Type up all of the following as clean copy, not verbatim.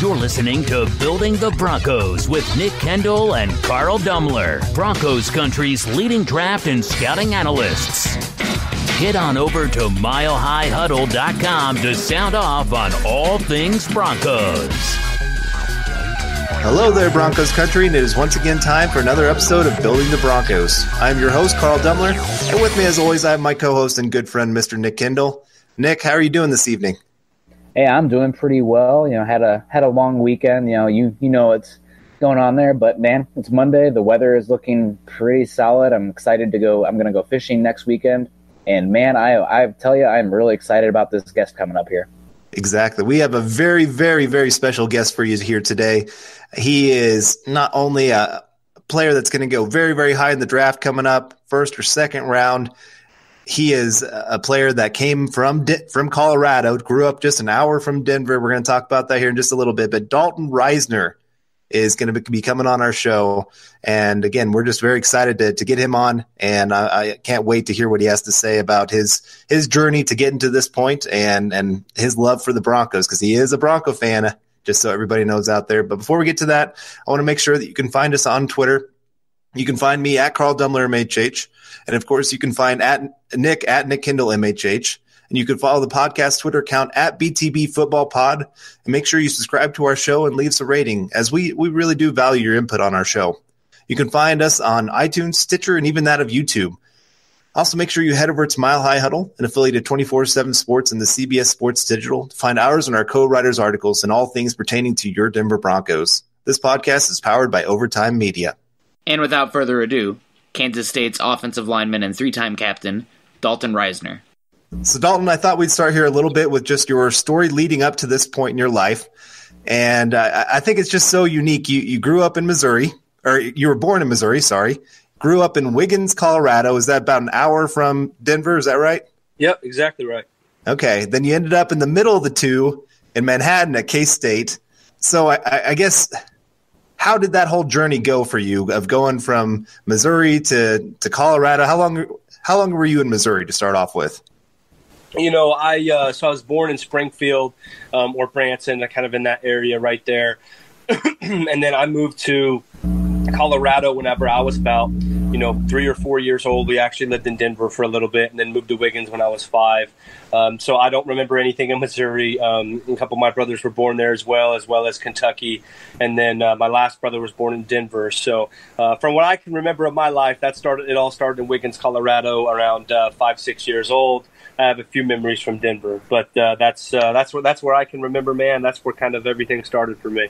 You're listening to Building the Broncos with Nick Kendell and Carl Dumler, Broncos country's leading draft and scouting analysts. Head on over to milehighhuddle.com to sound off on all things Broncos. Hello there, Broncos country, and it is once again time for another episode of Building the Broncos. I'm your host, Carl Dumler, and with me, as always, I have my co-host and good friend, Mr. Nick Kendell. Nick, how are you doing this evening? Hey, I'm doing pretty well. Had a long weekend. You know what's going on there, but man, it's Monday. The weather is looking pretty solid. I'm excited to go. I'm going to go fishing next weekend, and man, I tell you, I'm really excited about this guest coming up here. Exactly. We have a very, very, very special guest for you here today. He is not only a player that's going to go very, very high in the draft coming up, first or second round. He is a player that came from Colorado, grew up just an hour from Denver. We're going to talk about that here in just a little bit. But Dalton Risner is going to be coming on our show. And again, we're just very excited to get him on. And I can't wait to hear what he has to say about his journey to getting to this point and his love for the Broncos, because he is a Bronco fan, just so everybody knows out there. But before we get to that, I want to make sure that you can find us on Twitter. You can find me at Carl Dumler MHH. And of course, you can find Nick Kendell MHH. And you can follow the podcast Twitter account at BTB Football Pod. And make sure you subscribe to our show and leave us a rating, as we really do value your input on our show. You can find us on iTunes, Stitcher, and even that of YouTube. Also, make sure you head over to Mile High Huddle, an affiliate of 24/7 Sports and the CBS Sports Digital, to find ours and our co-writers' articles and all things pertaining to your Denver Broncos. This podcast is powered by Overtime Media. And without further ado, Kansas State's offensive lineman and three-time captain, Dalton Risner. So, Dalton, I thought we'd start here a little bit with just your story leading up to this point in your life. And I think it's just so unique. You grew up in Missouri, or you were born in Missouri, sorry. Grew up in Wiggins, Colorado. Is that about an hour from Denver? Is that right? Yep, exactly right. Okay. Then you ended up in the middle of the two in Manhattan at K-State. So I guess, how did that whole journey go for you of going from Missouri to Colorado? How long were you in Missouri to start off with? I was born in Springfield or Branson, kind of in that area right there. And then I moved to Colorado whenever I was about, 3 or 4 years old. We actually lived in Denver for a little bit and then moved to Wiggins when I was 5. So I don't remember anything in Missouri. A couple of my brothers were born there as well as Kentucky. And then my last brother was born in Denver. So from what I can remember of my life, it all started in Wiggins, Colorado, around 5-6 years old. I have a few memories from Denver, but that's where I can remember, man. That's where kind of everything started for me.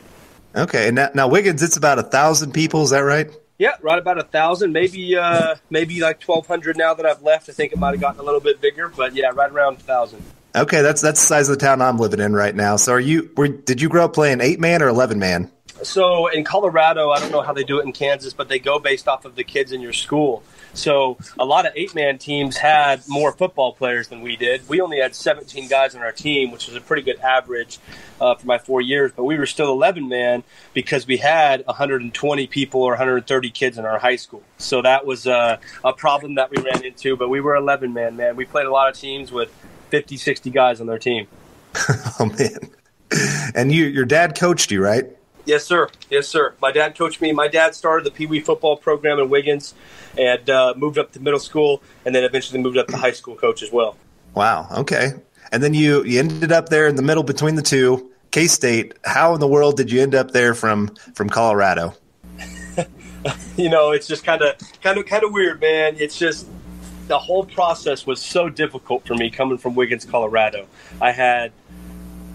Okay, and now Wiggins, it's about 1,000 people. Is that right? Yeah, right about 1,000, maybe like 1,200 now that I've left. I think it might have gotten a little bit bigger, but yeah, right around 1,000. Okay, that's the size of the town I'm living in right now. So did you grow up playing 8-man or 11-man? So in Colorado, I don't know how they do it in Kansas, but they go based off of the kids in your school. So a lot of 8-man teams had more football players than we did. We only had 17 guys on our team, which was a pretty good average for my 4 years. But we were still 11-man because we had 120 people or 130 kids in our high school. So that was a problem that we ran into. But we were 11-man, man. We played a lot of teams with 50, 60 guys on their team. Oh, man. And your dad coached you, right? Yes, sir. Yes, sir. My dad coached me. My dad started the Pee Wee football program in Wiggins and moved up to middle school and then eventually moved up to high school coach as well. Wow. Okay. And then you ended up there in the middle between the two, K-State. How in the world did you end up there from Colorado? It's just kind of weird, man. It's just the whole process was so difficult for me coming from Wiggins, Colorado. I had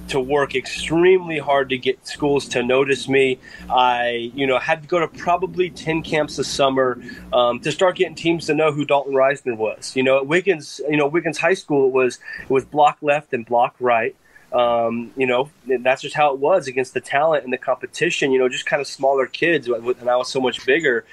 to work extremely hard to get schools to notice me. I, had to go to probably 10 camps a summer to start getting teams to know who Dalton Risner was. At Wiggins, Wiggins High School, it was block left and block right. That's just how it was against the talent and the competition, just kind of smaller kids, and I was so much bigger,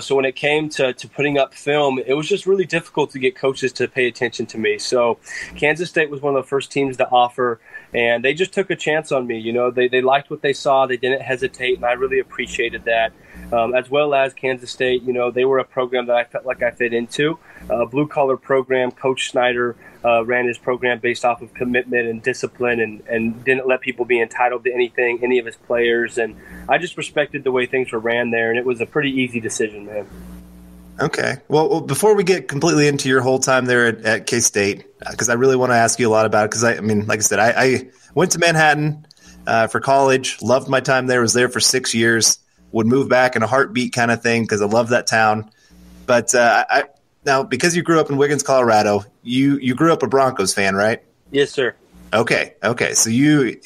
so when it came to putting up film, it was just really difficult to get coaches to pay attention to me. So Kansas State was one of the first teams to offer, And they just took a chance on me. You know, they liked what they saw. They didn't hesitate, and I really appreciated that. As well as Kansas State, you know, they were a program that I felt like I fit into. Blue-collar program. Coach Snyder ran his program based off of commitment and discipline, and didn't let people be entitled to anything, any of his players. And I just respected the way things were ran there, and it was a pretty easy decision, man. Okay. Well, before we get completely into your whole time there at K-State, because I really want to ask you a lot about it, because, I mean, like I said, I went to Manhattan for college, loved my time there, was there for 6 years, would move back in a heartbeat kind of thing because I love that town. But now, because you grew up in Wiggins, Colorado, you grew up a Broncos fan, right? Yes, sir. Okay. So you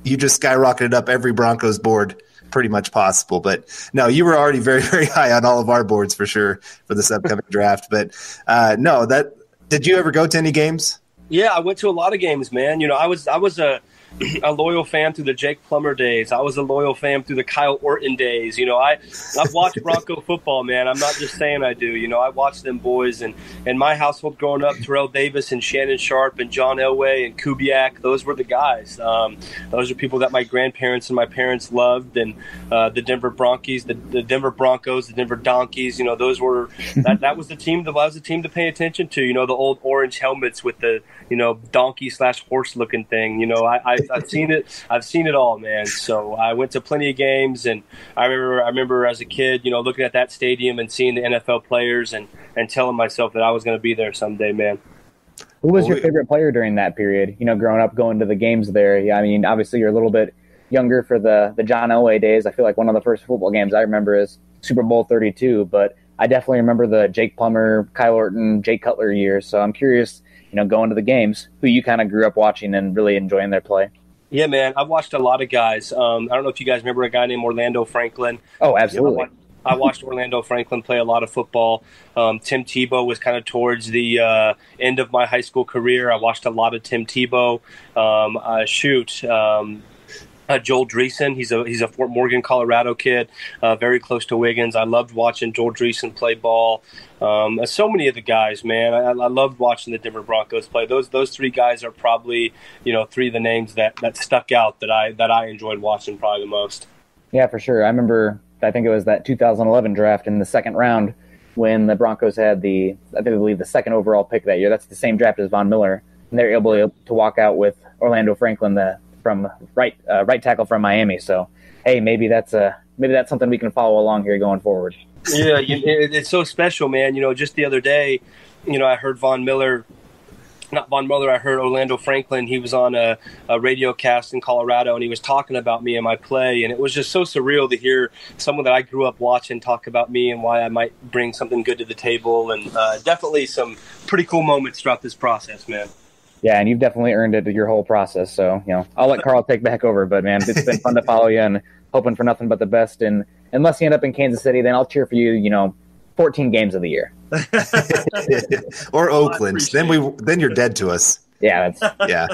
just skyrocketed up every Broncos board pretty much possible. But no, you were already very, very high on all of our boards for sure for this upcoming draft. But did you ever go to any games? Yeah, I went to a lot of games, man. You know, I was a loyal fan through the Jake Plummer days. I was a loyal fan through the Kyle Orton days. You know, I've watched Bronco football, man. I'm not just saying I do. You know, I watched them boys. And in my household growing up, Terrell Davis and Shannon Sharp and John Elway and Kubiak, those were the guys. Those are people that my grandparents and my parents loved. And the Denver Broncos, the Denver Broncos, the Denver Donkeys, you know, those were that was the team. That was the team to pay attention to. You know, the old orange helmets with the, you know, donkey/horse looking thing. You know, I've seen it. I've seen it all, man. So I went to plenty of games, and I remember as a kid, you know, looking at that stadium and seeing the NFL players and telling myself that I was going to be there someday, man. Who was your favorite player during that period? You know, growing up, going to the games there. Yeah, I mean, obviously you're a little bit younger for the John Elway days. I feel like one of the first football games I remember is Super Bowl 32, but I definitely remember the Jake Plummer, Kyle Orton, Jay Cutler years. So I'm curious, you know, going to the games, who you kind of grew up watching and really enjoying their play. Yeah, man, I've watched a lot of guys. I don't know if you guys remember a guy named Orlando Franklin. Oh, absolutely. I watched Orlando Franklin play a lot of football. Tim Tebow was kind of towards the end of my high school career. I watched a lot of Tim Tebow. Joel Dreesen, he's a Fort Morgan, Colorado kid, very close to Wiggins. I loved watching Joel Dreesen play ball. So many of the guys, man. I loved watching the Denver Broncos play. Those three guys are probably, you know, three of the names that stuck out that I enjoyed watching probably the most. Yeah, for sure. I remember, I think it was that 2011 draft in the second round when the Broncos had I believe the second overall pick that year. That's the same draft as Von Miller, and they're able to walk out with Orlando Franklin, from right tackle from Miami. So, hey, maybe that's something we can follow along here going forward. Yeah, it's so special, man. You know, just the other day, you know, I heard I heard Orlando Franklin. He was on a radio cast in Colorado, and he was talking about me and my play, and it was just so surreal to hear someone that I grew up watching talk about me and why I might bring something good to the table, and definitely some pretty cool moments throughout this process, man. Yeah, and you've definitely earned it your whole process. So, you know, I'll let Carl take back over. But, man, it's been fun to follow you and hoping for nothing but the best. And unless you end up in Kansas City, then I'll cheer for you, you know, 14 games of the year. Or Oakland. Then you're dead to us. Yeah. Yeah.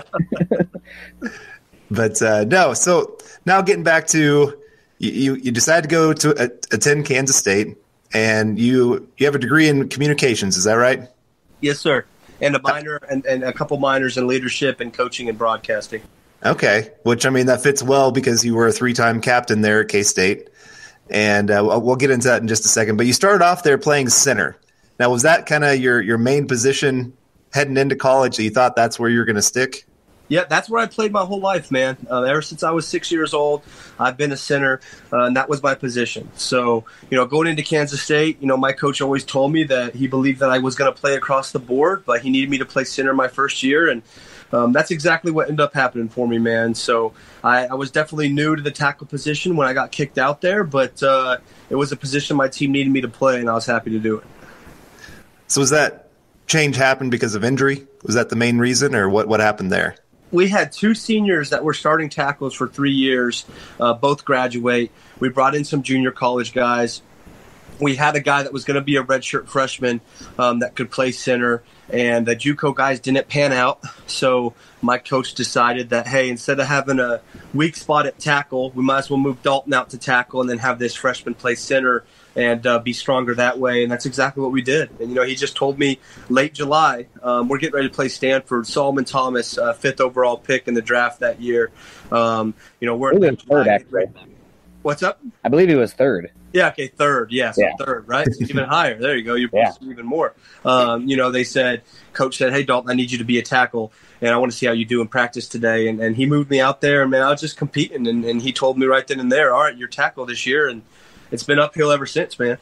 But, no, so now getting back to you decided to go to attend Kansas State, and you have a degree in communications. Is that right? Yes, sir. And a minor and a couple minors in leadership and coaching and broadcasting. Okay, which, I mean, that fits well because you were a 3-time captain there at K-State. And we'll get into that in just a second. But you started off there playing center. Now, was that kind of your main position heading into college that you thought that's where you're going to stick? Yeah, that's where I played my whole life, man. Ever since I was 6 years old, I've been a center, and that was my position. So, you know, going into Kansas State, you know, my coach always told me that he believed that I was going to play across the board, but he needed me to play center my first year, and that's exactly what ended up happening for me, man. So I was definitely new to the tackle position when I got kicked out there, but it was a position my team needed me to play, and I was happy to do it. So was that change happen because of injury? Was that the main reason, or what happened there? We had two seniors that were starting tackles for 3 years, both graduate. We brought in some junior college guys. We had a guy that was going to be a redshirt freshman that could play center, and the JUCO guys didn't pan out. So my coach decided that, hey, instead of having a weak spot at tackle, we might as well move Dalton out to tackle and then have this freshman play center and be stronger that way. And that's exactly what we did. And, he just told me late July, we're getting ready to play Stanford. Solomon Thomas, 5th overall pick in the draft that year. We're third, actually. What's up? I believe he was third. Yeah, okay, third. Yeah, so third, right? So even higher. There you go. You're even more. They said, Coach said, hey, Dalton, I need you to be a tackle, and I want to see how you do in practice today. And he moved me out there, and, man, I was just competing. And he told me right then and there, all right, you're tackle this year. And it's been uphill ever since, man.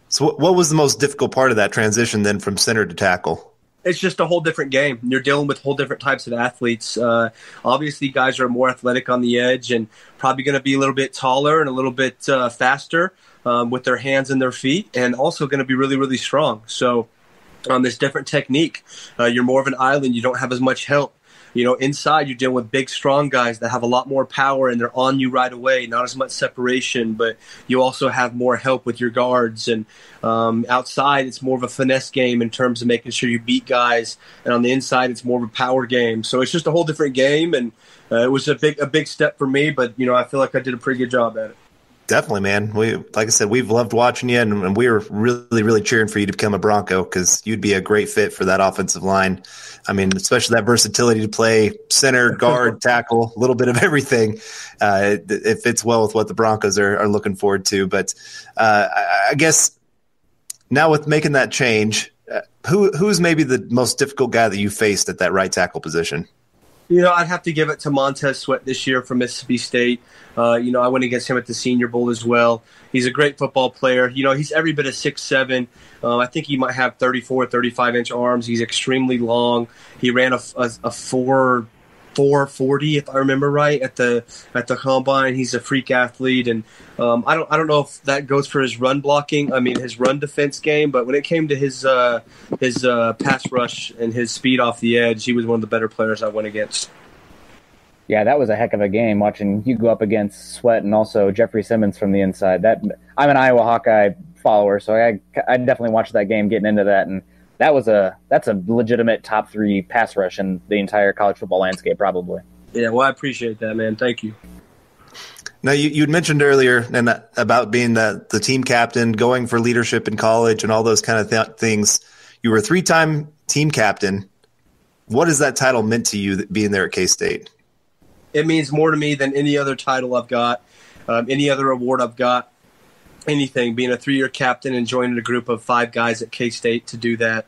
So what was the most difficult part of that transition then from center to tackle? It's just a whole different game. You're dealing with whole different types of athletes. Obviously, guys are more athletic on the edge and probably going to be a little bit taller and a little bit faster with their hands and their feet, and also going to be really, really strong. So this different technique. You're more of an island. You don't have as much help. Inside you're dealing with big, strong guys that have a lot more power, and they're on you right away. Not as much separation, but you also have more help with your guards. And outside, it's more of a finesse game in terms of making sure you beat guys. And on the inside, it's more of a power game. So it's just a whole different game. And it was a big step for me, but I feel like I did a pretty good job at it. Definitely, man. Like I said, we've loved watching you, and we were really, really cheering for you to become a Bronco because you'd be a great fit for that offensive line. I mean, especially that versatility to play center, guard, tackle, a little bit of everything. It fits well with what the Broncos are looking forward to. But I guess now with making that change, who's maybe the most difficult guy that you faced at that right tackle position? I'd have to give it to Montez Sweat this year from Mississippi State. I went against him at the Senior Bowl as well. He's a great football player. He's every bit of 6'7". I think he might have 34, 35-inch arms. He's extremely long. He ran a 4.40, if I remember right, at the combine. He's a freak athlete, and I don't know if that goes for his run blocking. I mean, his run defense game. But when it came to his pass rush and his speed off the edge, he was one of the better players I went against. Yeah, that was a heck of a game watching you go up against Sweat and also Jeffrey Simmons from the inside. I'm an Iowa Hawkeye follower, so I definitely watched that game getting into that, and that's a legitimate top 3 pass rush in the entire college football landscape, probably. Yeah, well, I appreciate that, man. Thank you. Now, you'd mentioned earlier about being the team captain, going for leadership in college and all those kind of things. You were a 3-time team captain. What has that title meant to you being there at K-State? It means more to me than any other title I've got, any other award I've got, anything. Being a 3-year captain and joining a group of 5 guys at K-State to do that,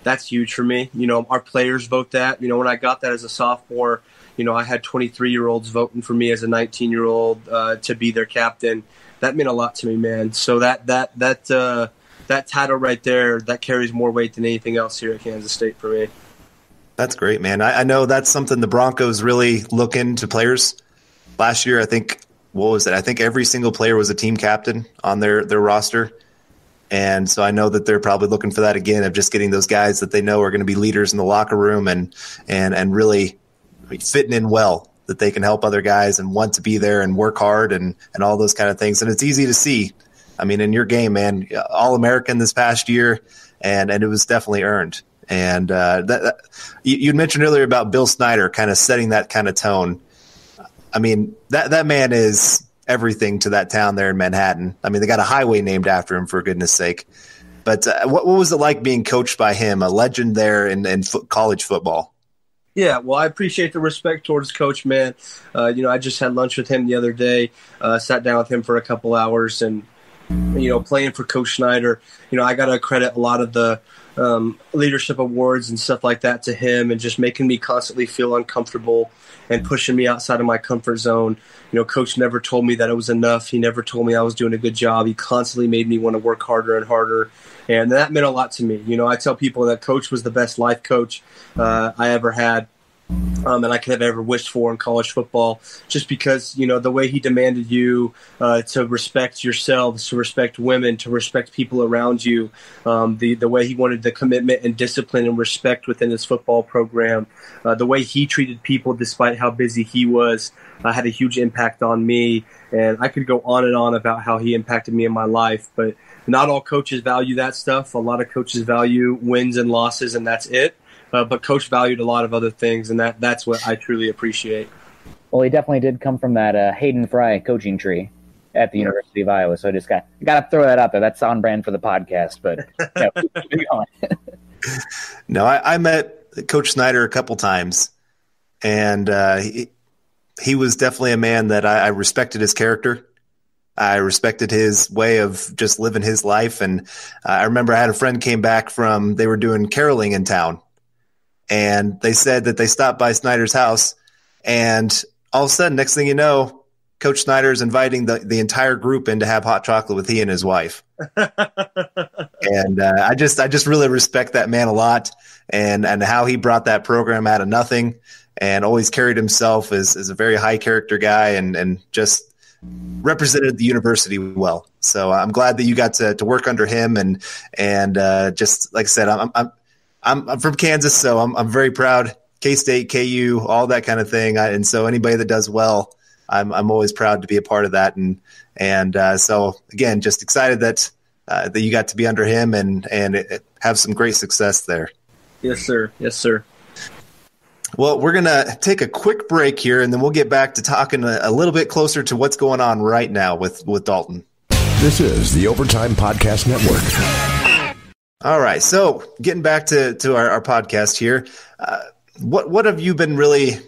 that's huge for me. Our players vote that. When I got that as a sophomore, I had 23-year-olds voting for me as a 19-year-old to be their captain. That meant a lot to me, man. So that title right there, that carries more weight than anything else here at Kansas State for me. That's great, man. I know that's something the Broncos really look into players. Last year, I think, what was it? I think every single player was a team captain on their roster. And so I know that they're probably looking for that again, of just getting those guys that they know are going to be leaders in the locker room and really fitting in well, that they can help other guys and want to be there and work hard and all those kind of things. And it's easy to see. I mean, in your game, man, All-American this past year, and it was definitely earned. And you mentioned earlier about Bill Snyder kind of setting that kind of tone. I mean, that man is everything to that town there in Manhattan. I mean, they got a highway named after him, for goodness sake. But what was it like being coached by him, a legend there in college football? Yeah, well, I appreciate the respect towards Coach, man. I just had lunch with him the other day, sat down with him for a couple hours, and playing for Coach Snyder, I got to credit a lot of the leadership awards and stuff like that to him, and just making me constantly feel uncomfortable and pushing me outside of my comfort zone. Coach never told me that it was enough. He never told me I was doing a good job. He constantly made me want to work harder and harder, and that meant a lot to me. I tell people that Coach was the best life coach I ever had. And I could have ever wished for in college football, just because, the way he demanded you to respect yourselves, to respect women, to respect people around you, the way he wanted the commitment and discipline and respect within his football program, the way he treated people despite how busy he was, had a huge impact on me. And I could go on and on about how he impacted me in my life, but not all coaches value that stuff. A lot of coaches value wins and losses, and that's it. But Coach valued a lot of other things, and that's what I truly appreciate. Well, he definitely did come from that Hayden Fry coaching tree. at the University of Iowa. So I just got to throw that out there. That's on brand for the podcast, but keep it going. No, I met Coach Snyder a couple times, and he was definitely a man that I respected his character. I respected his way of just living his life. And I remember I had a friend came back they were doing caroling in town, and they said that they stopped by Snyder's house, and all of a sudden, next thing you know, Coach Snyder is inviting the entire group in to have hot chocolate with he and his wife. And I just really respect that man a lot, and how he brought that program out of nothing and always carried himself as a very high character guy and just represented the university well. So I'm glad that you got to work under him and just like I said, I'm from Kansas, so I'm very proud. K-State, KU, all that kind of thing. And so anybody that does well, I'm always proud to be a part of that. And so again, just excited that you got to be under him and have some great success there. Yes, sir. Yes, sir. Well, we're going to take a quick break here, and then we'll get back to talking a little bit closer to what's going on right now with Dalton. This is the Overtime Podcast Network. All right, so getting back to our podcast here, what have you been really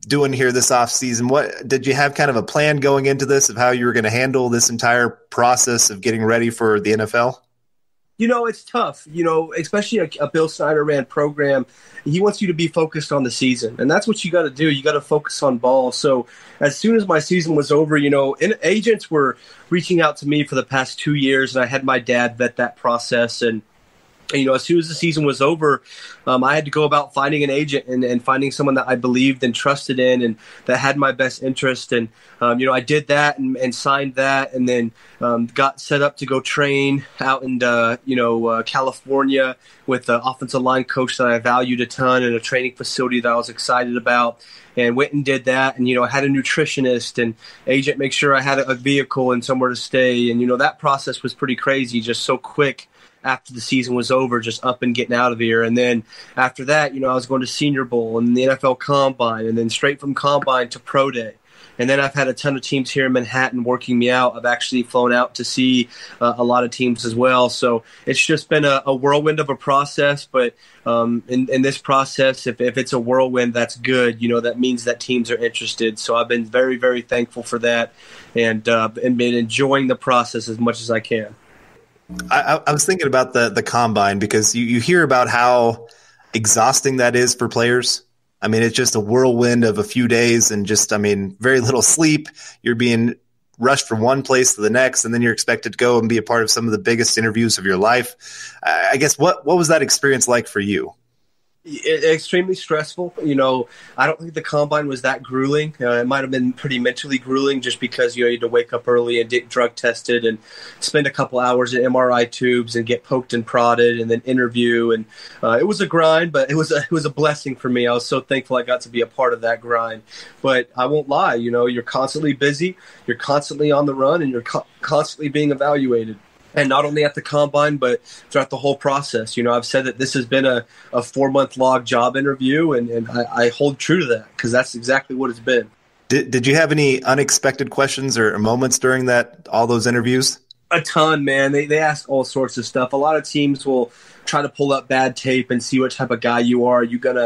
doing here this off season? What did you have kind of a plan going into this of how you were going to handle this entire process of getting ready for the NFL? It's tough, especially a Bill Snyder ran program. He wants you to be focused on the season, and that's what you got to do. You got to focus on ball. So as soon as my season was over, agents were reaching out to me for the past 2 years, and I had my dad vet that process. And as soon as the season was over, I had to go about finding an agent and finding someone that I believed and trusted in and that had my best interest. And, I did that and signed that, and then got set up to go train out in, California with an offensive line coach that I valued a ton and a training facility that I was excited about. And went and did that, and I had a nutritionist and agent make sure I had a vehicle and somewhere to stay. And that process was pretty crazy, just so quick. After the season was over, just up and getting out of here. And then after that, I was going to Senior Bowl and the NFL Combine, and then straight from Combine to Pro Day. And then I've had a ton of teams here in Manhattan working me out. I've actually flown out to see a lot of teams as well. So it's just been a whirlwind of a process. But in this process, if it's a whirlwind, that's good. That means that teams are interested. So I've been very, very thankful for that and been enjoying the process as much as I can. I was thinking about the combine because you hear about how exhausting that is for players. I mean, it's just a whirlwind of a few days and very little sleep. You're being rushed from one place to the next, and then you're expected to go and be a part of some of the biggest interviews of your life. I guess what was that experience like for you? Extremely stressful. I don't think the combine was that grueling. It might have been pretty mentally grueling just because you had to wake up early and get drug tested and spend a couple hours in MRI tubes and get poked and prodded and then interview. And it was a grind, but it was a blessing for me. I was so thankful I got to be a part of that grind. But I won't lie, you're constantly busy, you're constantly on the run, and you're constantly being evaluated. And not only at the combine, but throughout the whole process. I've said that this has been a 4-month log job interview, and I hold true to that because that's exactly what it's been. Did you have any unexpected questions or moments during all those interviews? A ton, man. They ask all sorts of stuff. A lot of teams will try to pull up bad tape and see what type of guy you are. Are you going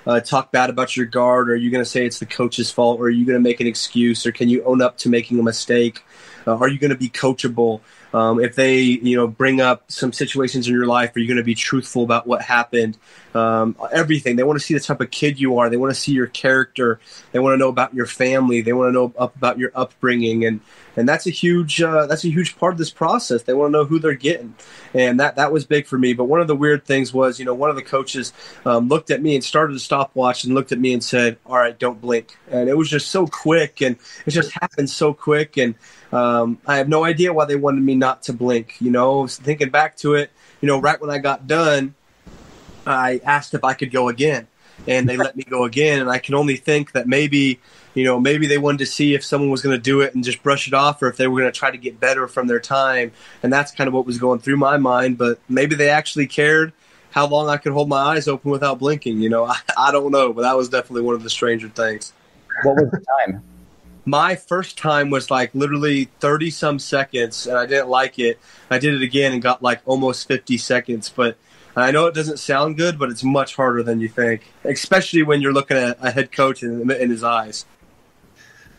to talk bad about your guard, or are you going to say it's the coach's fault, or are you going to make an excuse, or can you own up to making a mistake? Are you going to be coachable? If they, bring up some situations in your life, are you going to be truthful about what happened? Everything. They want to see the type of kid you are. They want to see your character. They want to know about your family. They want to know about your upbringing, and that's a huge part of this process. They want to know who they're getting, and that was big for me. But one of the weird things was, one of the coaches looked at me and started a stopwatch and looked at me and said, "All right, don't blink." And it was just so quick, and it just happened so quick, and I have no idea why they wanted me not to blink. Thinking back to it, right when I got done, I asked if I could go again, and they let me go again. And I can only think that maybe they wanted to see if someone was going to do it and just brush it off, or if they were going to try to get better from their time. And that's kind of what was going through my mind. But maybe they actually cared how long I could hold my eyes open without blinking. I don't know, but that was definitely one of the stranger things. What was the time? My first time was like literally 30-some seconds, and I didn't like it. I did it again and got like almost 50 seconds. But I know it doesn't sound good, but it's much harder than you think, especially when you're looking at a head coach in his eyes.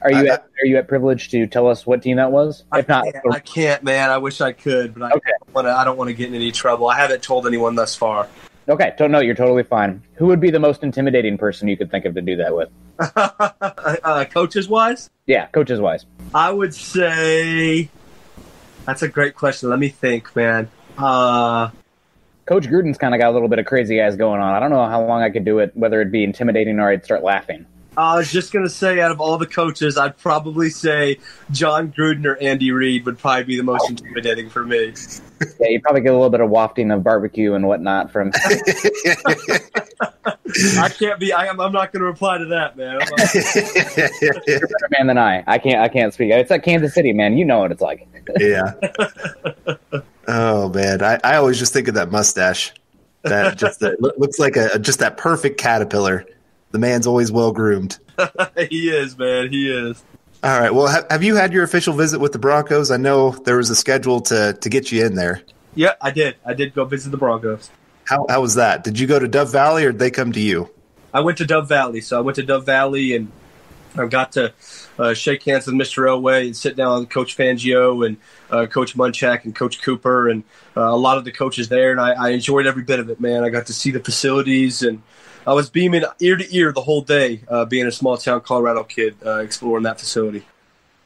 Are you at privilege to tell us what team that was? If not, I can't, man. I wish I could, but I don't want to get in any trouble. I haven't told anyone thus far. Okay, no, you're totally fine. Who would be the most intimidating person you could think of to do that with? Coaches-wise? Yeah, coaches-wise. I would say that's a great question. Let me think, man. Coach Gruden's kind of got a little bit of crazy ass going on. I don't know how long I could do it, whether it'd be intimidating or I'd start laughing. I was just going to say, out of all the coaches, I'd probably say John Gruden or Andy Reid would probably be the most intimidating for me. Yeah, you'd probably get a little bit of wafting of barbecue and whatnot from. I can't be. I'm not going to reply to that, man. You're a better man than I. I can't speak. It's like Kansas City, man. You know what it's like. Yeah. Oh man, I always just think of that mustache. That just looks like just that perfect caterpillar. The man's always well groomed. He is, man. He is. All right. Well, have you had your official visit with the Broncos? I know there was a schedule to get you in there. Yeah, I did. I did go visit the Broncos. How was that? Did you go to Dove Valley or did they come to you? I went to Dove Valley. So I went to Dove Valley and I got to shake hands with Mr. Elway and sit down with Coach Fangio and Coach Munchak and Coach Cooper and a lot of the coaches there. And I enjoyed every bit of it, man. I got to see the facilities and I was beaming ear to ear the whole day, being a small-town Colorado kid, exploring that facility.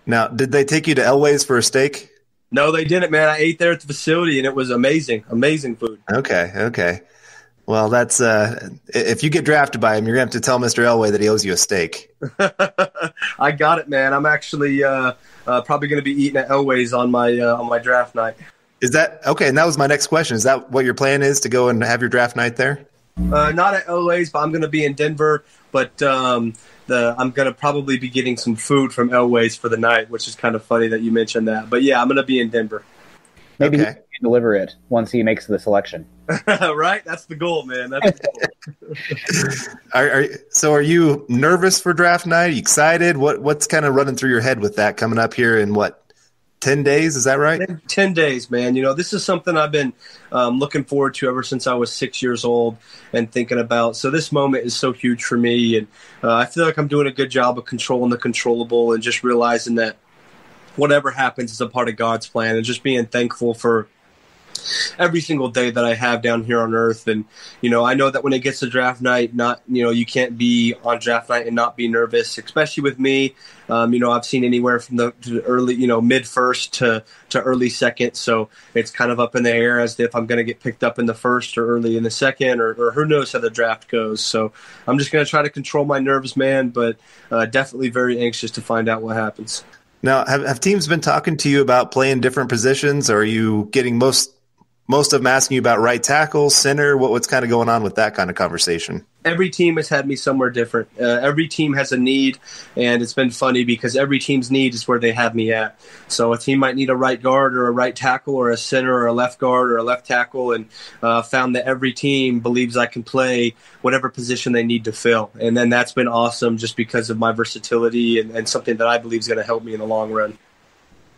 Now, did they take you to Elway's for a steak? No, they didn't, man. I ate there at the facility, and it was amazing, amazing food. Okay. Well, that's if you get drafted by him, you're going to have to tell Mr. Elway that he owes you a steak. I got it, man. I'm actually probably going to be eating at Elway's on my draft night. Is that okay? And that was my next question. Is that what your plan is, to go and have your draft night there? Not at Elway's, but I'm going to be in Denver. But I'm going to probably be getting some food from Elway's for the night, which is kind of funny that you mentioned that. But yeah, I'm going to be in Denver. Maybe he can deliver it once he makes the selection. Right? That's the goal, man. That's the goal. So are you nervous for draft night? Are you excited? What's kind of running through your head with that coming up here in 10 days? Is that right? 10 days, man. You know, this is something I've been looking forward to ever since I was 6 years old and thinking about. So this moment is so huge for me. And I feel like I'm doing a good job of controlling the controllable and just realizing that whatever happens is a part of God's plan and just being thankful for every single day that I have down here on earth. And, you know, I know that when it gets to draft night, you can't be on draft night and not be nervous, especially with me. I've seen anywhere from the early, mid first to early second. So it's kind of up in the air as if I'm going to get picked up in the first or early in the second, or who knows how the draft goes. So I'm just going to try to control my nerves, man, but definitely very anxious to find out what happens. Now, have teams been talking to you about playing different positions, or are you getting most of them asking you about right tackle, center? What's kind of going on with that kind of conversation? Every team has had me somewhere different. Every team has a need, and it's been funny because every team's need is where they have me at. So a team might need a right guard or a right tackle or a center or a left guard or a left tackle, and found that every team believes I can play whatever position they need to fill. And then that's been awesome just because of my versatility and something that I believe is going to help me in the long run.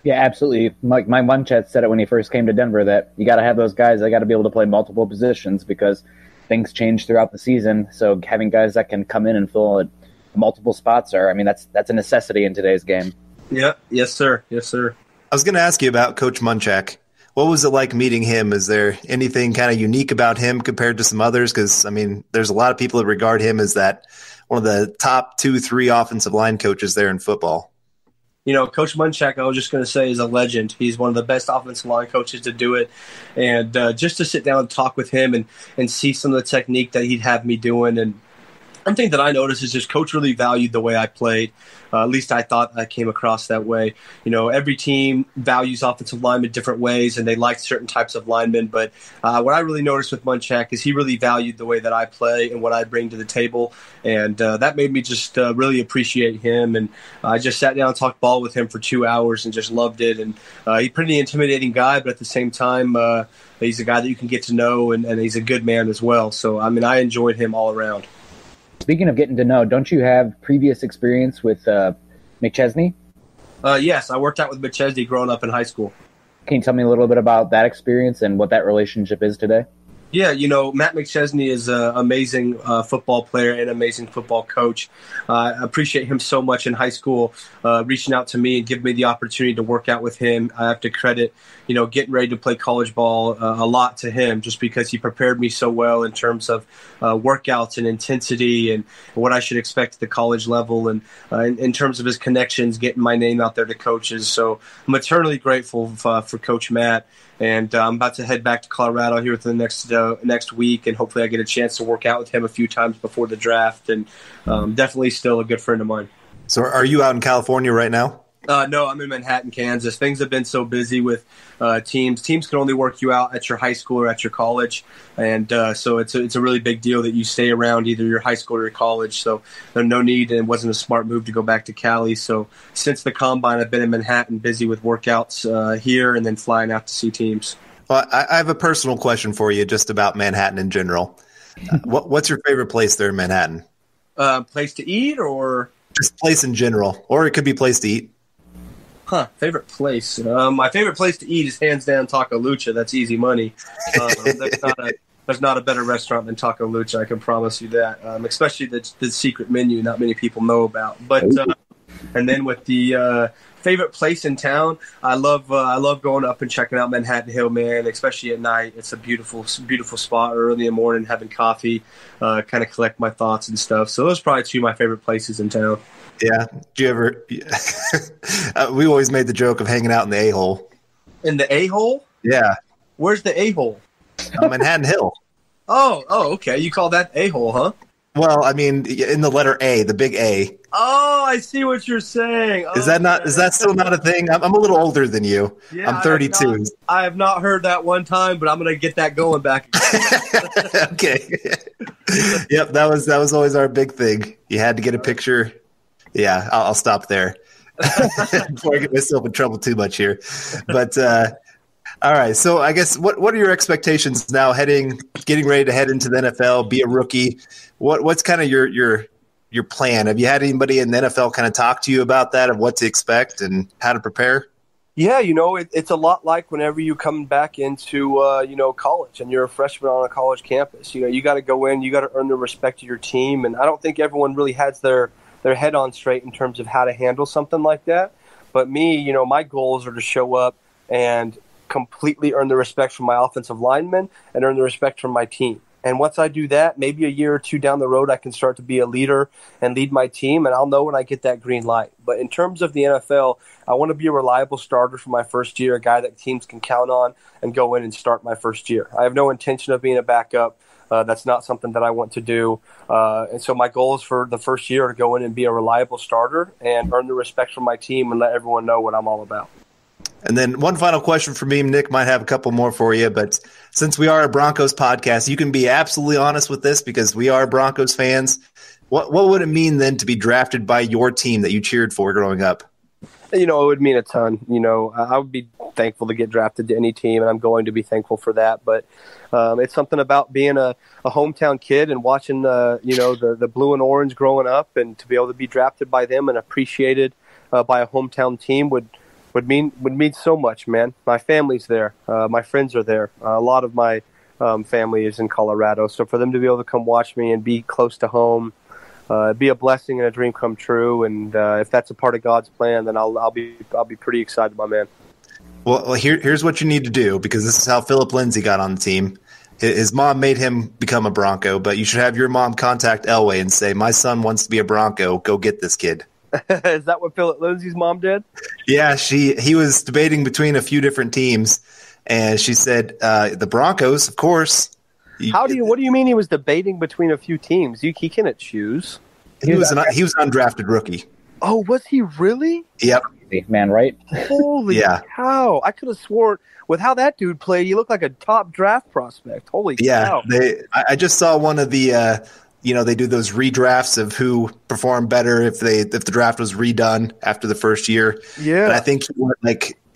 Yeah, absolutely. Mike Munchak said it when he first came to Denver that you got to have those guys that got to be able to play multiple positions because things change throughout the season. So having guys that can come in and fill multiple spots that's a necessity in today's game. Yeah. Yes, sir. Yes, sir. I was going to ask you about Coach Munchak. What was it like meeting him? Is there anything kind of unique about him compared to some others? Because, there's a lot of people that regard him as that one of the top 2-3 offensive line coaches there in football. Coach Munchak, I was just going to say, is a legend. He's one of the best offensive line coaches to do it. And just to sit down and talk with him and see some of the technique that he'd have me doing. And one thing that I noticed is just Coach really valued the way I played. At least I thought I came across that way. Every team values offensive linemen different ways, and they like certain types of linemen. But what I really noticed with Munchak is he really valued the way that I play and what I bring to the table. And that made me just really appreciate him. And I just sat down and talked ball with him for 2 hours and just loved it. And he's a pretty intimidating guy, but at the same time, he's a guy that you can get to know, and he's a good man as well. So, I enjoyed him all around. Speaking of getting to know, don't you have previous experience with McChesney? Yes, I worked out with McChesney growing up in high school. Can you tell me a little bit about that experience and what that relationship is today? Yeah, Matt McChesney is an amazing football player and amazing football coach. I appreciate him so much in high school, reaching out to me and giving me the opportunity to work out with him. I have to credit, getting ready to play college ball a lot to him, just because he prepared me so well in terms of workouts and intensity and what I should expect at the college level, and in terms of his connections, getting my name out there to coaches. So I'm eternally grateful for Coach Matt. And I'm about to head back to Colorado here within the next week, and hopefully I get a chance to work out with him a few times before the draft. And definitely still a good friend of mine. So are you out in California right now? No, I'm in Manhattan, Kansas. Things have been so busy with teams. Teams can only work you out at your high school or at your college, and so it's a really big deal that you stay around either your high school or your college. So there's no need, and it wasn't a smart move to go back to Cali. So since the Combine, I've been in Manhattan, busy with workouts here, and then flying out to see teams. Well, I have a personal question for you just about Manhattan in general. What's your favorite place there in Manhattan? Place to eat, or just place in general, or it could be place to eat. Favorite place. My favorite place to eat is hands down Taco Lucha. That's easy money. There's not a better restaurant than Taco Lucha. I can promise you that. Especially the secret menu not many people know about. But and then with the favorite place in town, I love going up and checking out Manhattan Hill, man. Especially at night, it's a beautiful spot. Early in the morning, having coffee, kind of collect my thoughts and stuff. So those are probably two of my favorite places in town. Yeah. Do you ever? We always made the joke of hanging out in the A-hole. In the A-hole? Yeah. Where's the A-hole? Manhattan Hill. Oh, okay. You call that A-hole, huh? Well, I mean, in the letter A, the big A. Oh, I see what you're saying. Is that still not a thing? I'm a little older than you. Yeah, I'm 32. I have not heard that one time, but I'm going to get that going back. Okay. Yep, that was always our big thing. You had to get a picture. Yeah, I'll stop there before I get myself in trouble too much here. But all right, so I guess what are your expectations now? Getting ready to head into the NFL, be a rookie. What's kind of your plan? Have you had anybody in the NFL kind of talk to you about that, of what to expect and how to prepare? Yeah, it's a lot like whenever you come back into college and you're a freshman on a college campus. You got to go in, you got to earn the respect of your team, and I don't think everyone really has their head on straight in terms of how to handle something like that. But me, my goals are to show up and completely earn the respect from my offensive linemen and earn the respect from my team. And once I do that, maybe a year or two down the road, I can start to be a leader and lead my team, and I'll know when I get that green light. But in terms of the NFL, I want to be a reliable starter for my first year, a guy that teams can count on and go in and start my first year. I have no intention of being a backup. That's not something that I want to do. And so my goal is for the first year to go in and be a reliable starter and earn the respect from my team and let everyone know what I'm all about. And then one final question for me. Nick might have a couple more for you, but since we are a Broncos podcast, you can be absolutely honest with this because we are Broncos fans. What would it mean then to be drafted by your team that you cheered for growing up? It would mean a ton. I would be thankful to get drafted to any team, and I'm going to be thankful for that. But it's something about being a hometown kid and watching the blue and orange growing up, and to be able to be drafted by them and appreciated by a hometown team would mean so much, man. My family's there. My friends are there. A lot of my family is in Colorado. So for them to be able to come watch me and be close to home, be a blessing and a dream come true. And if that's a part of God's plan, then I'll be pretty excited, my man. Well, here's what you need to do, because this is how Philip Lindsay got on the team. His mom made him become a Bronco, but you should have your mom contact Elway and say, my son wants to be a Bronco. Go get this kid. Is that what Philip Lindsay's mom did? Yeah, he was debating between a few different teams, and she said the Broncos, of course. What do you mean he was debating between a few teams? He couldn't choose. He was an undrafted rookie. Oh, was he really? Yep. Man, right? Holy cow! I could have sworn with how that dude played, he looked like a top draft prospect. Holy cow! I just saw one of the. They do those redrafts of who performed better if the draft was redone after the first year. Yeah. And I think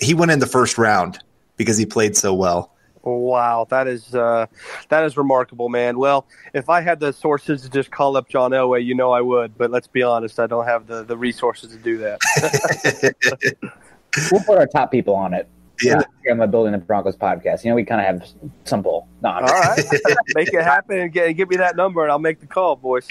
he went in the first round because he played so well. Wow, that is remarkable, man. Well, if I had the sources to just call up John Elway, I would. But let's be honest, I don't have the resources to do that. We'll put our top people on it. Yeah. Here on the Building the Broncos podcast. We kind of have some pull. No, all right. Make it happen and give me that number, and I'll make the call, boys.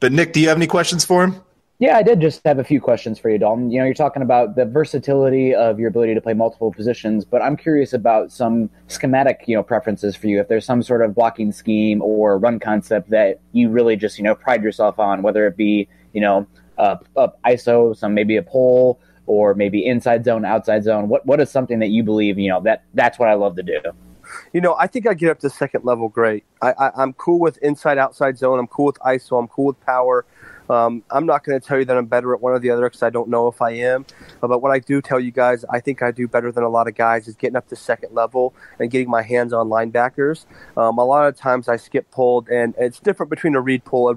But, Nick, do you have any questions for him? Yeah, I did just have a few questions for you, Dalton. You're talking about the versatility of your ability to play multiple positions, but I'm curious about some schematic, preferences for you. If there's some sort of blocking scheme or run concept that you really just, pride yourself on, whether it be, up ISO, maybe a pull, or maybe inside zone, outside zone. What is something that you believe, that's what I love to do? I think I get up to second level great. I'm cool with inside, outside zone. I'm cool with ISO. I'm cool with power. I'm not going to tell you that I'm better at one or the other because I don't know if I am. But what I do tell you guys, I think I do better than a lot of guys, is getting up to second level and getting my hands on linebackers. A lot of times I skip pulled, and it's different between a read pull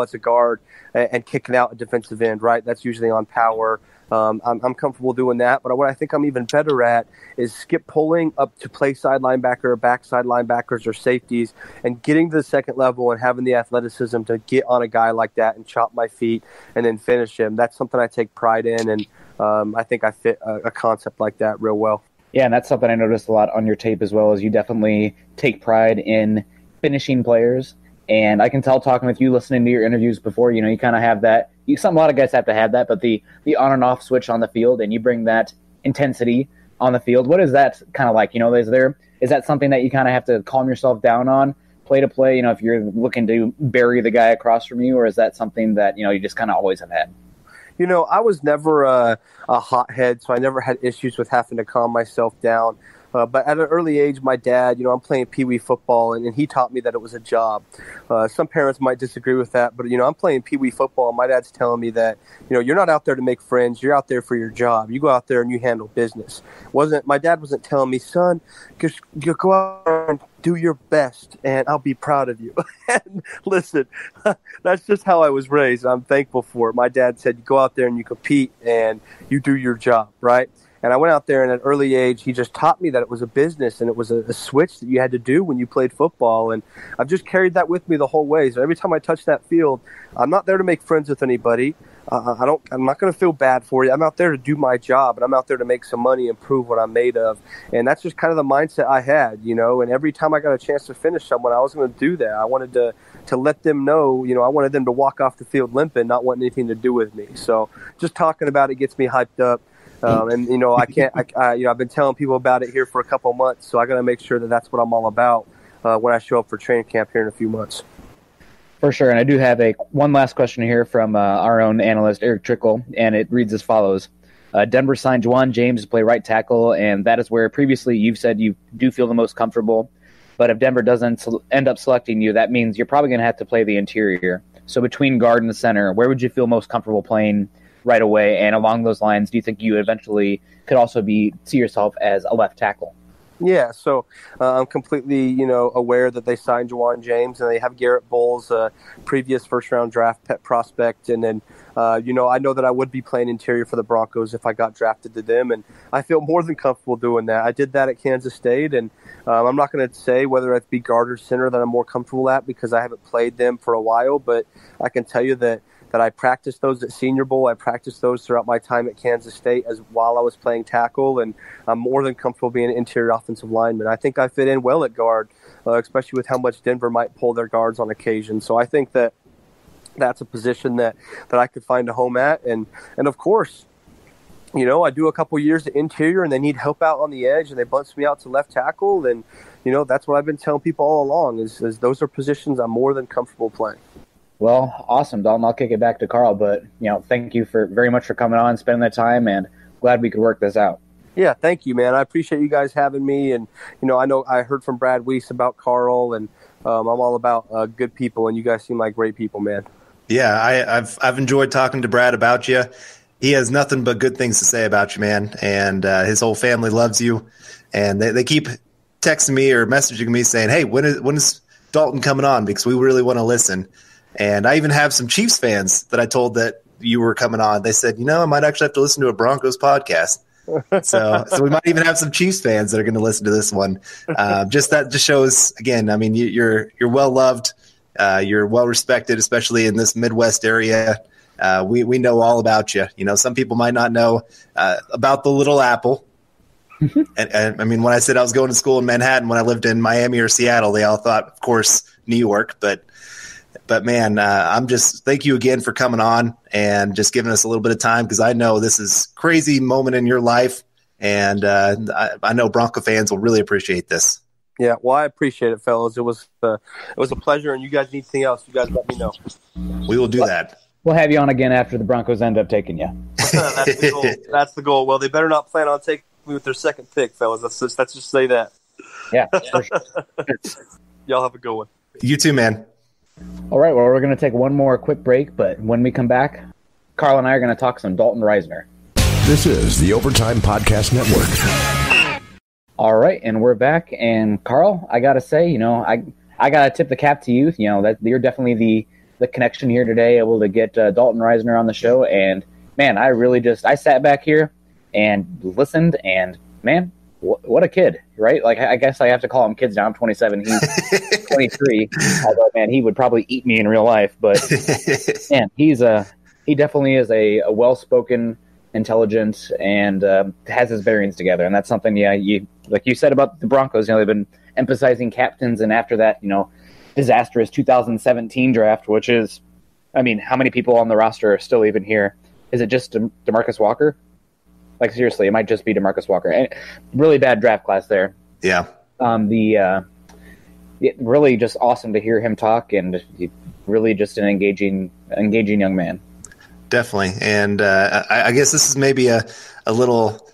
as a guard and kicking out a defensive end, right? That's usually on power. I'm comfortable doing that, but what I think I'm even better at is skip pulling up to play side linebacker, backside linebackers, or safeties, and getting to the second level and having the athleticism to get on a guy like that and chop my feet and then finish him. That's something I take pride in, and I think I fit a concept like that real well. Yeah, and that's something I noticed a lot on your tape as well, as you definitely take pride in finishing players. And I can tell talking with you, listening to your interviews before, you kind of have that. A lot of guys have to have that, but the on and off switch on the field, and you bring that intensity on the field. What is that kind of like? Is that something that you kind of have to calm yourself down on play to play? If you're looking to bury the guy across from you, or is that something that you just kind of always have had? I was never a hothead, so I never had issues with having to calm myself down. But at an early age, my dad, I'm playing Pee-wee football, and he taught me that it was a job. Some parents might disagree with that, but, I'm playing Pee-wee football, and my dad's telling me that, you're not out there to make friends. You're out there for your job. You go out there and you handle business. My dad wasn't telling me, son, just go out there and do your best, and I'll be proud of you. And listen, that's just how I was raised. I'm thankful for it. My dad said, you go out there and you compete, and you do your job, right? And I went out there, and at an early age, he just taught me that it was a business and it was a switch that you had to do when you played football. And I've just carried that with me the whole way. So every time I touch that field, I'm not there to make friends with anybody. I'm not going to feel bad for you. I'm out there to do my job, and I'm out there to make some money and prove what I'm made of. And that's just kind of the mindset I had, and every time I got a chance to finish someone, I was going to do that. I wanted to let them know, I wanted them to walk off the field limping, not wanting anything to do with me. So just talking about it gets me hyped up. And I've been telling people about it here for a couple months, so I got to make sure that that's what I'm all about when I show up for training camp here in a few months. For sure, and I do have one last question here from our own analyst Eric Trickle, and it reads as follows: Denver signed Juwan James to play right tackle, and that is where previously you've said you do feel the most comfortable. But if Denver doesn't end up selecting you, that means you're probably going to have to play the interior. So between guard and the center, where would you feel most comfortable playing right away? And along those lines, do you think you eventually could also see yourself as a left tackle? Yeah, so I'm completely, aware that they signed Juwan James, and they have Garrett Bowles, previous first-round draft prospect, and then, I know that I would be playing interior for the Broncos if I got drafted to them, and I feel more than comfortable doing that. I did that at Kansas State, and I'm not going to say whether it's be guard or center that I'm more comfortable at because I haven't played them for a while, but I can tell you that I practiced those at Senior Bowl. I practiced those throughout my time at Kansas State while I was playing tackle, and I'm more than comfortable being an interior offensive lineman. I think I fit in well at guard, especially with how much Denver might pull their guards on occasion. So I think that that's a position that I could find a home at. And of course, I do a couple years at interior, and they need help out on the edge, and they bunch me out to left tackle. And, that's what I've been telling people all along is those are positions I'm more than comfortable playing. Well, awesome, Dalton. I'll kick it back to Carl, but thank you very much for coming on, spending the time, and glad we could work this out. Yeah, thank you, man. I appreciate you guys having me, and I know I heard from Brad Weiss about Carl, and I'm all about good people, and you guys seem like great people, man. Yeah, I've enjoyed talking to Brad about you. He has nothing but good things to say about you, man, and his whole family loves you, and they keep texting me or messaging me saying, "Hey, when is Dalton coming on? Because we really want to listen." And I even have some Chiefs fans that I told that you were coming on. They said, I might actually have to listen to a Broncos podcast. So we might even have some Chiefs fans that are going to listen to this one. Just shows, again, I mean, you're well loved. You're well respected, especially in this Midwest area. We know all about you. You know, some people might not know about the Little Apple. And I mean, when I said I was going to school in Manhattan, when I lived in Miami or Seattle, they all thought, of course, New York. But man, thank you again for coming on and just giving us a little bit of time, because I know this is a crazy moment in your life, and I know Bronco fans will really appreciate this. Yeah, well, I appreciate it, fellas. It was a pleasure, and you guys need anything else, you guys let me know. We will do that. We'll have you on again after the Broncos end up taking you. That's the goal. That's the goal. Well, they better not plan on taking me with their second pick, fellas. Let's just say that. Yeah, for sure. Y'all have a good one. You too, man. All right, well, we're going to take one more quick break, but when we come back, Carl and I are going to talk some Dalton Risner. This is the Overtime Podcast Network. All right, and we're back. And Carl, I got to say, you know, I got to tip the cap to you. You know, that you're definitely the connection here today, able to get Dalton Risner on the show. And, man, I sat back here and listened, and, man, what a kid, right? Like, I guess I have to call him kids now. I'm 27. He's 23. Although, man, he would probably eat me in real life. But, man, he definitely is a well-spoken, intelligent, and has his bearings together. And that's something, like you said about the Broncos, you know, they've been emphasizing captains. And after that, you know, disastrous 2017 draft, which is, I mean, how many people on the roster are still even here? Is it just DeMarcus Walker? Like, seriously, it might just be DeMarcus Walker. And really bad draft class there. Yeah. Really just awesome to hear him talk, and really just an engaging young man. Definitely. And I guess this is maybe a little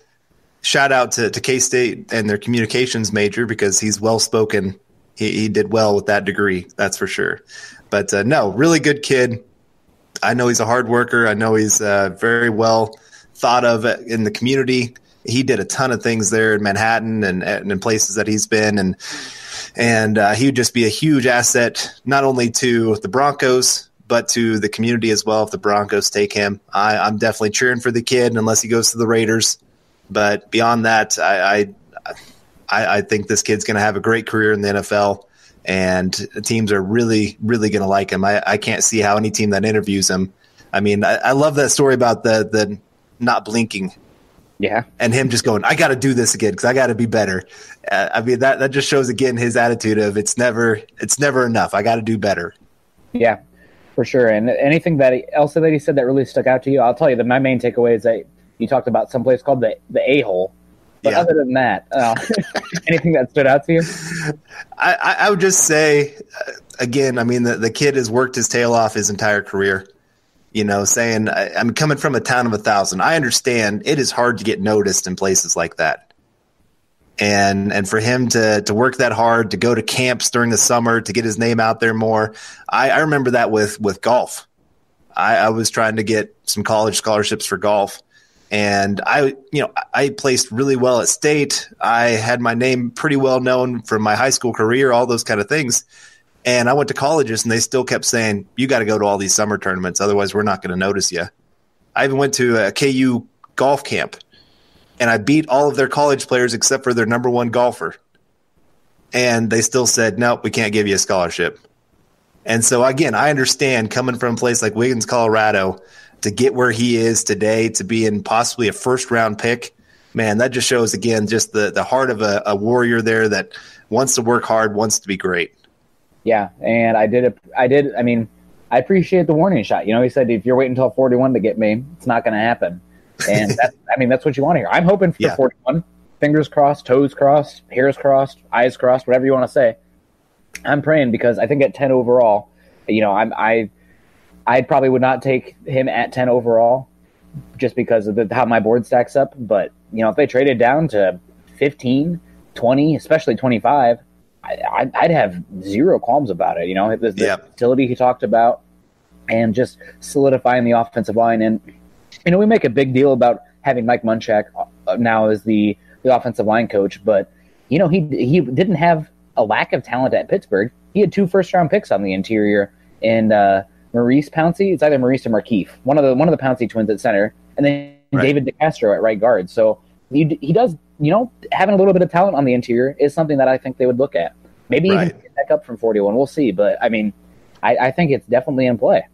shout out to K-State and their communications major, because he's well-spoken. He did well with that degree, that's for sure. But no, really good kid. I know he's a hard worker. I know he's very well thought of in the community. He did a ton of things there in Manhattan and in places that he's been, and he would just be a huge asset not only to the Broncos but to the community as well if the Broncos take him. I'm definitely cheering for the kid unless he goes to the Raiders. But beyond that, I think this kid's going to have a great career in the NFL, and teams are really, really going to like him. I can't see how any team that interviews him. I mean, I love that story about the not blinking. Yeah. And him just going, I got to do this again because I got to be better. I mean, that just shows, again, his attitude of it's never enough. I got to do better. Yeah, for sure. And anything else that he said that really stuck out to you? I'll tell you that my main takeaway is that you talked about some place called the A-hole. But yeah. Other than that, anything that stood out to you? I would just say, again, I mean, the kid has worked his tail off his entire career. You know, saying, I'm coming from a town of 1,000. I understand it is hard to get noticed in places like that. And for him to work that hard, to go to camps during the summer, to get his name out there more. I remember that with golf. I was trying to get some college scholarships for golf. And I placed really well at state. I had my name pretty well known from my high school career, all those kind of things. And I went to colleges, and they still kept saying, you got to go to all these summer tournaments, otherwise we're not going to notice you. I even went to a KU golf camp, and I beat all of their college players except for their number one golfer. And they still said, nope, we can't give you a scholarship. And so, again, I understand coming from a place like Wiggins, Colorado, to get where he is today, to be in possibly a first-round pick, man, that just shows, again, just the heart of a warrior there that wants to work hard, wants to be great. Yeah, and I mean, I appreciate the warning shot. You know, he said, if you're waiting until 41 to get me, it's not going to happen. And that's what you want to hear. I'm hoping for 41. Fingers crossed, toes crossed, hairs crossed, eyes crossed, whatever you want to say. I'm praying, because I think at 10 overall, you know, I probably would not take him at 10 overall just because of how my board stacks up. But, you know, if they traded down to 15, 20, especially 25, I'd have zero qualms about it. You know, the utility he talked about, and just solidifying the offensive line. And, you know, we make a big deal about having Mike Munchak now as the offensive line coach, but, you know, he didn't have a lack of talent at Pittsburgh. He had 2 first-round picks on the interior, and Maurice Pouncey. It's either Maurice or Markeith, one of the Pouncey twins at center, and then David DeCastro at right guard. So he does, having a little bit of talent on the interior is something that I think they would look at. Maybe even get back up from 41. We'll see. But, I mean, I think it's definitely in play.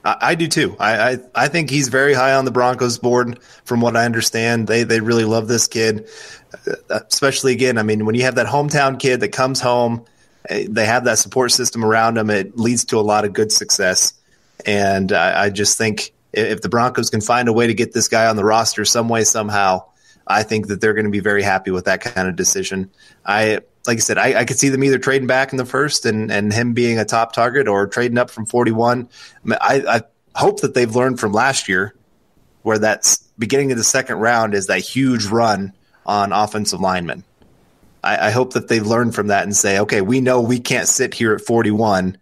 I do too. I think he's very high on the Broncos board from what I understand. They really love this kid, especially, again, I mean, when you have that hometown kid that comes home, they have that support system around him. It leads to a lot of good success. And I just think if the Broncos can find a way to get this guy on the roster some way, somehow, I think that they're going to be very happy with that kind of decision. Like I said, I could see them either trading back in the first and him being a top target or trading up from 41. I hope that they've learned from last year where that's beginning of the second round is that huge run on offensive linemen. I hope that they've learned from that and say, okay, we know we can't sit here at 41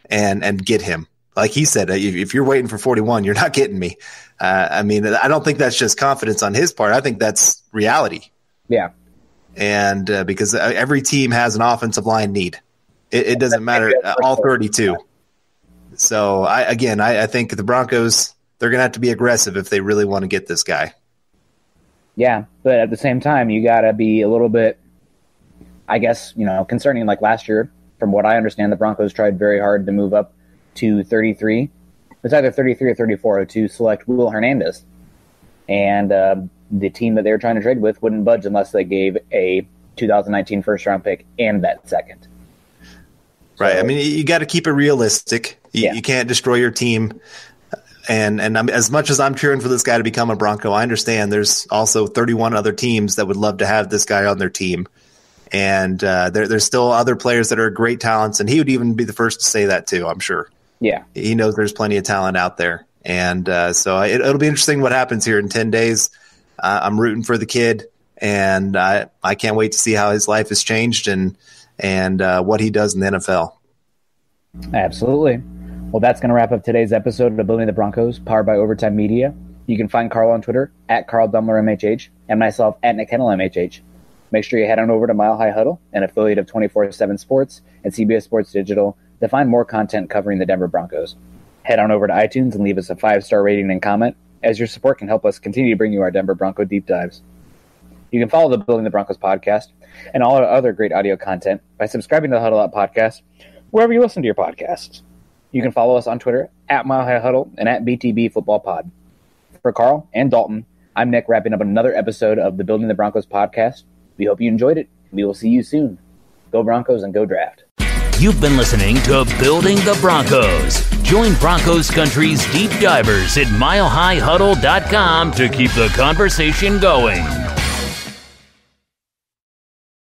and get him. Like he said, if you're waiting for 41, you're not getting me. I mean, I don't think that's just confidence on his part. I think that's reality. Yeah. And because every team has an offensive line need. It doesn't matter, all 32. So, I think the Broncos, they're going to have to be aggressive if they really want to get this guy. Yeah, but at the same time, you got to be a little bit, I guess, concerning. Like last year, from what I understand, the Broncos tried very hard to move up to 33. It's either 33 or 34 to select Will Hernandez. And the team that they were trying to trade with wouldn't budge unless they gave a 2019 first-round pick and that second. Right. I mean, you got to keep it realistic. You can't destroy your team. And as much as I'm cheering for this guy to become a Bronco, I understand there's also 31 other teams that would love to have this guy on their team. And there's still other players that are great talents, and he would even be the first to say that too, I'm sure. Yeah. He knows there's plenty of talent out there. And so it'll be interesting what happens here in 10 days. I'm rooting for the kid, and I can't wait to see how his life has changed and what he does in the NFL. Absolutely. Well, that's going to wrap up today's episode of Building the Broncos, powered by Overtime Media. You can find Carl on Twitter at Carl Dumler MHH and myself at Nick Kendell MHH. Make sure you head on over to Mile High Huddle, an affiliate of 24/7 Sports and CBS Sports Digital, to find more content covering the Denver Broncos. Head on over to iTunes and leave us a 5-star rating and comment, as your support can help us continue to bring you our Denver Bronco deep dives. You can follow the Building the Broncos podcast and all our other great audio content by subscribing to the Huddle Up podcast wherever you listen to your podcasts. You can follow us on Twitter at Mile High Huddle and at BTB Football Pod. For Carl and Dalton, I'm Nick, wrapping up another episode of the Building the Broncos podcast. We hope you enjoyed it. We will see you soon. Go Broncos and go Draft. You've been listening to Building the Broncos. Join Broncos Country's deep divers at milehighhuddle.com to keep the conversation going.